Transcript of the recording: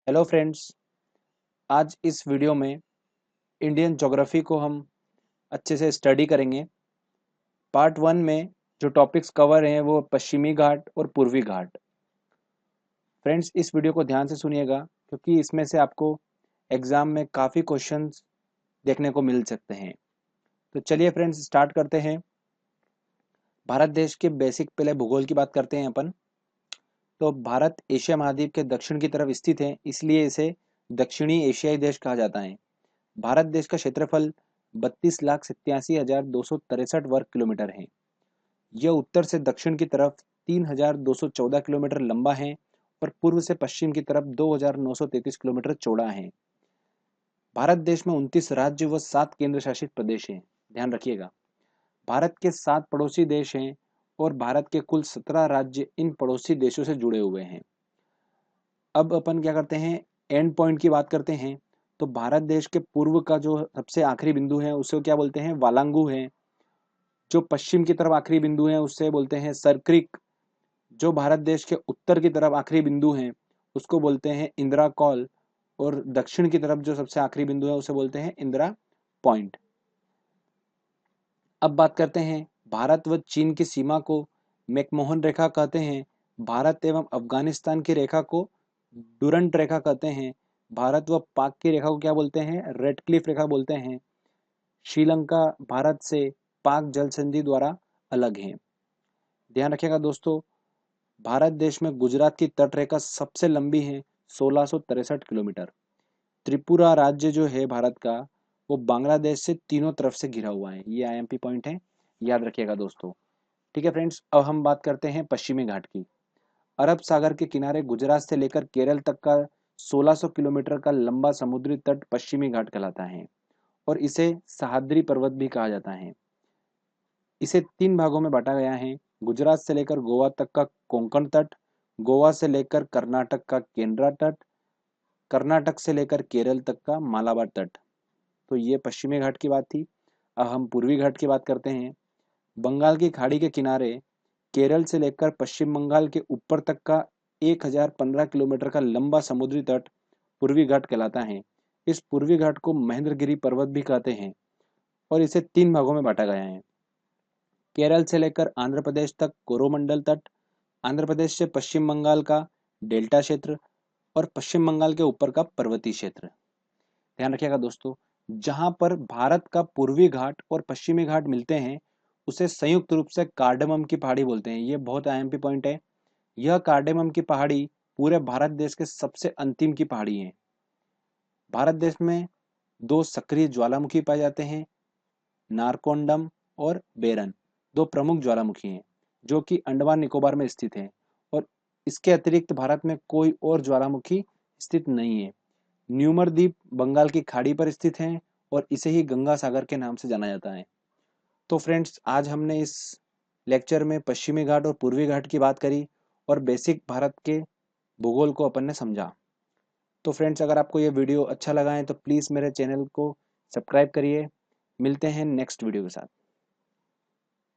Hello friends. आज इस video में इंडियन ज्योग्राफी को हम अच्छे से स्टडी करेंगे। पार्ट वन में जो टॉपिक्स कवर हैं वो पश्चिमी घाट और पूर्वी घाट। फ्रेंड्स, इस वीडियो को ध्यान से सुनिएगा क्योंकि इसमें से आपको एग्ज़ाम में काफ़ी क्वेश्चंस देखने को मिल सकते हैं। तो चलिए फ्रेंड्स, स्टार्ट करते हैं। भारत देश के बेसिक पहले भूगोल की बात करते हैं अपन। तो भारत एशिया महाद्वीप के दक्षिण की तरफ स्थित है, इसलिए इसे दक्षिणी एशियाई देश कहा जाता है। भारत देश का क्षेत्रफल 32,87,263 वर्ग किलोमीटर है। यह उत्तर से दक्षिण की तरफ 3,214 किलोमीटर लंबा है और पूर्व से पश्चिम की तरफ 2,933 किलोमीटर चौड़ा है। भारत देश में 29 राज्य व 7 केंद्र शासित प्रदेश हैं। ध्यान रखिएगा, भारत के 7 पड़ोसी देश हैं और भारत के कुल 17 राज्य इन पड़ोसी देशों से जुड़े हुए हैं। अब अपन क्या करते हैं, एंड पॉइंट की बात करते हैं। तो भारत देश के पूर्व का जो सबसे आखिरी बिंदु है उसे क्या बोलते हैं, वालांगू है। जो पश्चिम की तरफ आखिरी बिंदु है उससे बोलते हैं सरक्रिक। जो भारत देश के उत्तर की तरफ आखिरी बिंदु है उसको बोलते हैं इंदिरा कॉल। और दक्षिण की तरफ जो सबसे आखिरी बिंदु है उसे बोलते हैं इंदिरा पॉइंट। अब बात करते हैं, भारत व चीन की सीमा को मैकमोहन रेखा कहते हैं। भारत एवं अफगानिस्तान की रेखा को डुरंट रेखा कहते हैं। भारत व पाक की रेखा को क्या बोलते हैं, रेडक्लिफ रेखा बोलते हैं। श्रीलंका भारत से पाक जल संधि द्वारा अलग है। ध्यान रखिएगा दोस्तों, भारत देश में गुजरात की तट रेखा सबसे लंबी है, 1663 किलोमीटर। त्रिपुरा राज्य जो है भारत का, वो बांग्लादेश से तीनों तरफ से घिरा हुआ है। ये आईएमपी पॉइंट है, याद रखिएगा दोस्तों। ठीक है फ्रेंड्स, अब हम बात करते हैं पश्चिमी घाट की। अरब सागर के किनारे गुजरात से लेकर केरल तक का 1600 किलोमीटर का लंबा समुद्री तट पश्चिमी घाट कहलाता है और इसे सह्याद्री पर्वत भी कहा जाता है। इसे 3 भागों में बांटा गया है, गुजरात से लेकर गोवा तक का कोंकण तट, गोवा से लेकर कर्नाटक का केंद्रा तट, कर्नाटक से लेकर केरल तक का मालाबार तट। तो ये पश्चिमी घाट की बात थी। अब हम पूर्वी घाट की बात करते हैं। बंगाल की खाड़ी के किनारे केरल से लेकर पश्चिम बंगाल के ऊपर तक का 1015 किलोमीटर का लंबा समुद्री तट पूर्वी घाट कहलाता है। इस पूर्वी घाट को महेंद्रगिरी पर्वत भी कहते हैं और इसे 3 भागों में बांटा गया है। केरल से लेकर आंध्र प्रदेश तक कोरोमंडल तट, आंध्र प्रदेश से पश्चिम बंगाल का डेल्टा क्षेत्र और पश्चिम बंगाल के ऊपर का पर्वतीय क्षेत्र। ध्यान रखिएगा दोस्तों, जहां पर भारत का पूर्वी घाट और पश्चिमी घाट मिलते हैं उसे संयुक्त रूप से कार्डेमम की पहाड़ी बोलते हैं। ये बहुत आईएमपी पॉइंट है। यह कार्डेमम की पहाड़ी पूरे भारत देश के सबसे अंतिम की पहाड़ी है। भारत देश में 2 सक्रिय ज्वालामुखी पाए जाते हैं, नारकोंडम और बेरन। 2 प्रमुख ज्वालामुखी हैं जो कि अंडमान निकोबार में स्थित हैं और इसके अतिरिक्त भारत में कोई और ज्वालामुखी स्थित नहीं है। न्यूमर द्वीप बंगाल की खाड़ी पर स्थित है और इसे ही गंगा सागर के नाम से जाना जाता है। तो फ्रेंड्स, आज हमने इस लेक्चर में पश्चिमी घाट और पूर्वी घाट की बात करी और बेसिक भारत के भूगोल को अपन ने समझा। तो फ्रेंड्स, अगर आपको ये वीडियो अच्छा लगा है तो प्लीज़ मेरे चैनल को सब्सक्राइब करिए। मिलते हैं नेक्स्ट वीडियो के साथ।